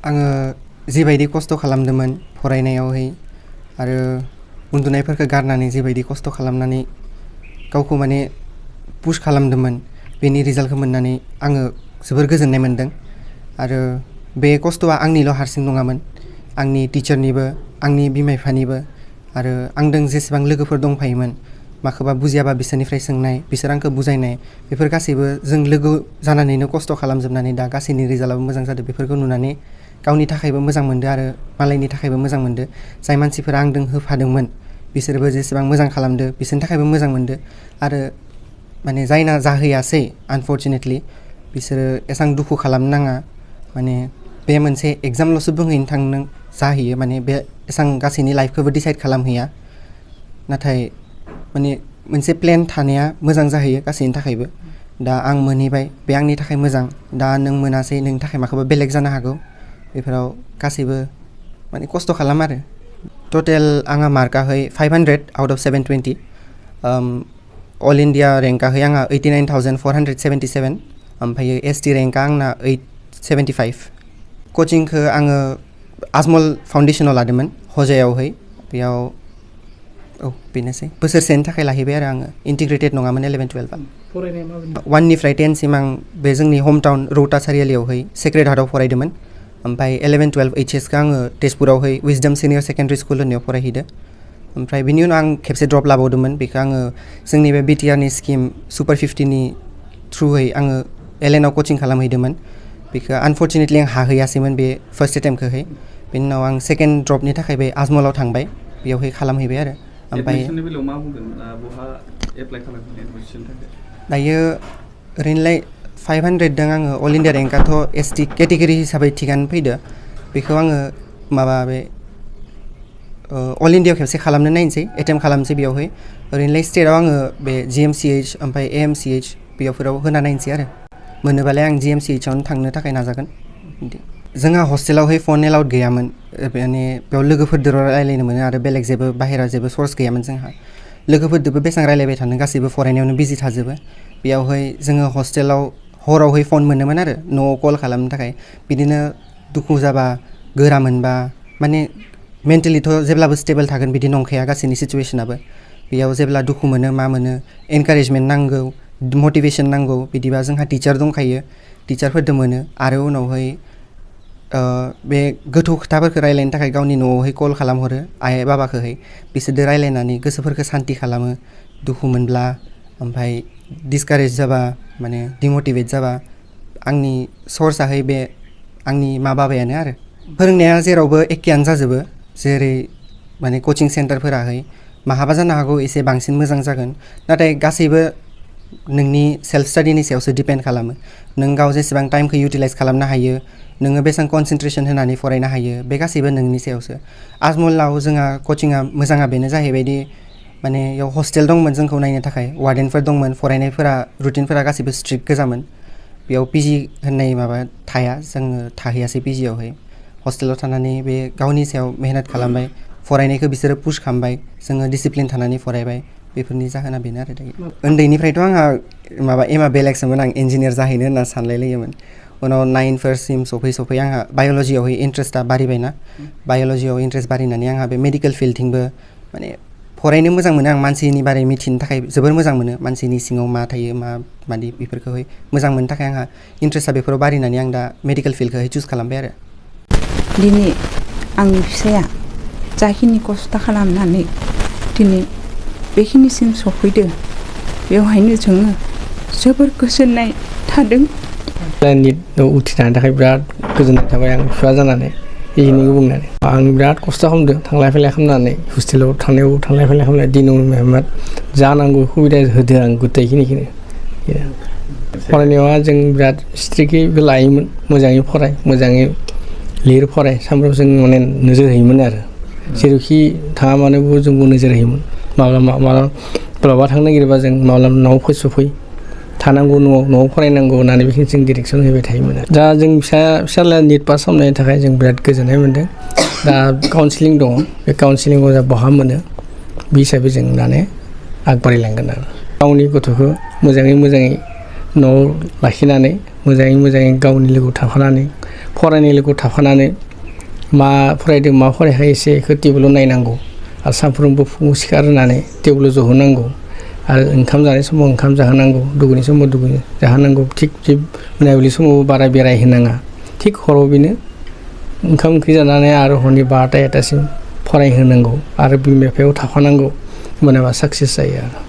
आङो जिबायदि खस्थ' खालामदोंमोन फरायनायावहाय आरो उन्दुनायफोरखौ गारनानै जिबायदि खस्थ' खालामनानै गावखौ माने पुश खालामदोंमोन बेनि रिजाल्टखौ मोननानै आङो जोबोर गोजोननाय मोन्दों आरो बे खस्थ'आ आंनिल' हारसिं नङामोन आंनि टिचारनिबो आंनि बिमा बिफानिबो आरो आंजों जेसेबां लोगोफोर दंफायोमोन माखौबा बुजियाबा बिसोरनिफ्राय सोंनाय बिसोर आंखौ बुजायनाय बेफोर गासैबो जों लोगो जानानैनो खस्थ' खालामजोबनानै दा गासैनि रिजाल्टआबो मोजां जादों बेफोरखौ नुनानै गावनि थाखायबो मोजां मोनदों आरो मालायनि थाखायबो मोजां मोनदों जाय मानसिफोरा आंजों होफादोंमोन बिसोरबो जेसेबां मोजां खालामदों बिसोरनि थाखायबो मोजां मोनदों आरो माने जायना जाहैयासै आनफर्चुनेटलि बिसोरो एसां दुखु खालामनो नाङा माने बे मोनसे एग्जामल'सो बुंहैनो थांनो जाहैयो माने बे एसां गासैनि लाइफखौबो डिसाइड खालामहैया नाथाय माने मोनसे प्लेन थानाया मोजां जाहैयो गासैनि थाखायबो दा आं मोनहैबाय बे आंनि थाखाय मोजां दा नों मोनासै नोंनि थाखाय माखौबा बेलेग जानो हागौ बेफोराव गासैबो माने खस्थ' खालाम आरो टटेल आंहा मार्कआहै 500 आउट अफ 720 अल इन्डिया रेंकआहै आंहा 89,477 ओमफ्राय एसटि रेंकआ आंना 875 कचिंखौ आङो आजमल फाउन्डेसनाव लादोंमोन हजायावहै बेयाव बेनोसै बोसोरसेनि थाखाय लाहैबाय आरो आङो इन्टिग्रेटेड नङामोन 11-12आ फरायनाया माबायदि 1निफ्राय 10सिम आं बे जोंनि हम टाउन रौता सारियालियावहै सेक्रेड हार्टआव फरायदोंमोन ओमफ्राय 11-12 एइचएसखौ आङो तेजपुरावहै विजडम सिनियर सेकेन्डारि स्कुल होननायाव फरायहैदो ओमफ्राय बिनि उनाव आं खेबसे ड्रप लाबावदोंमोन बेखौ आङो जोंनि बे बिटिआरनि स्किम सुपार 50नि थ्रुयै आङो एलएनआव कचिं खालामहैदोंमोन बेखौ आनफर्चुनेटलि आं हाहैयासैमोन बे फार्स्ट एटेम्पखौहाय बेनि उनाव आं सेकेन्ड ड्रपनि थाखाय बे आजमलाव थांबाय बेयावहाय खालामहैबाय आरो ओमफ्राय दायो ओरैनोलाय 500 दं आङो अल इन्डिया रेंकआथ' एसटि केटेगरि हिसाबै थिगानो फैदो बेखौ आङो माबा बे अल इन्डियायाव खेबसे खालामनो नायनोसै एटेम्प खालामनोसै बेयावहाय ओरैनोलाय स्टेटआव आङो बे जिएमसिएइच ओमफ्राय एएमसिएइच बेयावफोराव होना नायनोसै आरो मोनोबालाय आं जिएमसिएइचआवनो थांनो थाखाय नाजागोन बिदि जोंहा हस्टेलावहाय फन एलाउड गैयामोन माने बेयाव लोगोफोरजों रायलायनो मोनो आरो बेलेग जेबो बाहेरा जेबो सर्स गैयामोन जोंहा लोगोफोरजोंबो बेसेबां रायलायबाय थानो गासैबो फरायनायावनो बिजि थाजोबो बेयावहाय जोङो हस्टेलाव हरावहाय फन मोनोमोन आरो न'आव कल खालामनो थाखाय बिदिनो दुखु जाबा गोरा मोनबा माने मेन्टेलिथ' जेब्लाबो स्टेबल थागोन बिदि नंखाया गासैनि सिचुवेसनाबो बेयाव जेब्ला दुखु मोनो मा मोनो एनकारेजमेन्ट नांगौ मटिभेसन नांगौ बिदिबा जोंहा टिचार दंखायो टिचारफोरजों मोनो आरो उनावहाय बे गोथौ खोथाफोरखौ रायलायनो थाखाय गावनि न'आवहाय कल खालामहरो आइ बाबाखौहाय बिसोरजों रायलायनानै गोसोफोरखौ सान्ति खालामो दुखु मोनब्ला ओमफ्राय डिसकारेज जाबा माने डिमटिभेट जाबा आंनि सर्सआहाय बे आंनि मा बाबायानो आरो फोरोंनाया जेरावबो एखेयानो जाजोबो जेरै माने कचिं सेन्टारफोराहाय माहाबा जानो हागौ एसे बांसिन मोजां जागोन नाथाय गासैबो नोंनि सेल्फ स्टाडिनि सायावसो डिपेन्ड खालामो नों गाव जेसेबां टाइमखौ इउटिलाइज खालामनो हायो नोङो बेसेबां कनसेन्ट्रेसन होनानै फरायनो हायो बे गासैबो नोंनि सायावसो आजमलाव जोंहा कचिंआ मोजाङा बेनो जाहैबायदि माने बेयाव हस्टेल दंमोन जोंखौ नायनो थाखाय वार्डेनफोर दंमोन फरायनायफोरा रुटिनफोरा गासैबो स्ट्रिक्ट गोजामोन बेयाव पिजि होननाय माबा थाया जोङो थाहैयासै पिजियावहाय हस्टेलाव थानानै बे गावनि सायाव मेहनत खालामबाय फरायनायखौ बिसोरो पुश खालामबाय जोङो डिसिप्लिन थानानै फरायबाय बेफोरनि जाहोना बेनो आरो दायो उन्दैनिफ्रायथ' आंहा माबा एमा बेलेगसोमोन आं इन्जिनियार जाहैनो होनना सानलायलायोमोन उनाव 9फोरसिम सफै आंहा बाय'लजियावहाय इन्ट्रेस्टआ बारिबायना बाय'लजियाव इन्ट्रेस्ट बारिनानै आंहा बे मेडिकेल फिल्डथिंबो माने फरायनो मोजां मोनो आं मानसिनि बारै मिथिनो थाखाय जोबोर मोजां मोनो मानसिनि सिङाव मा थायो मादि बेफोरखौहाय मोजां मोननो थाखाय आंहा इन्ट्रेस्टआ बेफोराव बारिनानै आं दा मेडिकेल फिल्डखौहाय चुज खालामबाय आरो दिनै आंनि फिसाया जाखिनि खस्थ' खालामनानै दिनै बेखिनिसिम सफैदो बेवहायनो जोङो जोबोर गोजोननाय थादों निटआव उथ्रिनायनि थाखाय बिराद गोजोननाय थाबाय आं फिसा जानानै बेखिनिखौ बुंनानै आं बिराद खस्थ' खालामदों थांलाय फैलाय खालामनानै हस्टेलाव थांनायाव थांलाय फैलाय खालामनाय दिनाव मेहमान जानांगौ सुबिदा होदों आं गुथायखिनिखौनो फरायनायाव जों बिराद स्ट्रिक्टलि लायोमोन मोजाङै फराय मोजाङै लिर फराय सामफ्रामबो जों माने नोजोर होयोमोन आरो जेरावखि थाङा मानोबो जोंबो नोजोर होयोमोन माब्लाबा थांनो नागिरबा जों माब्लाबा न'आव फै थानांगौ न'आव फरायनांगौ होननानै बेखिनि जों डिरेक्सन होबाय थायोमोन दा जों फिसाला निट पास खालामनायनि थाखाय जों बिराद गोजोननाय मोन्दों दा काउन्सिलिं दङ बे काउन्सिलिंआव जा बहा मोनो बे हिसाबै जों दाने आगबारिलांगोन आरो गावनि गथ'खौ मोजाङै न'आव लाखिनानै मोजाङै गावनि लोगोआव थाफानानै फरायनाय लोगोआव थाफानानै मा फरायदों मा फरायाखै एसे बेखौ टेबोलाव नायनांगौ आरो सानफ्रोमबो फुङाव सिखारनानै टेबोलाव जहोनांगौ आरो ओंखाम जानाय समाव ओंखाम जाहोनांगौ दुगैनाय समाव दुगैनो जाहोनांगौ थिग मोनाबिलि समाव बारा बेरायहोनाङा थिग हराव बेनो ओंखाम ओंख्रि जानानै आरो हरनि 12टा 1टासिम फरायहोनांगौ आरो बिमा बिफायाव थाफानांगौ होनबाना साक्सेस जायो आरो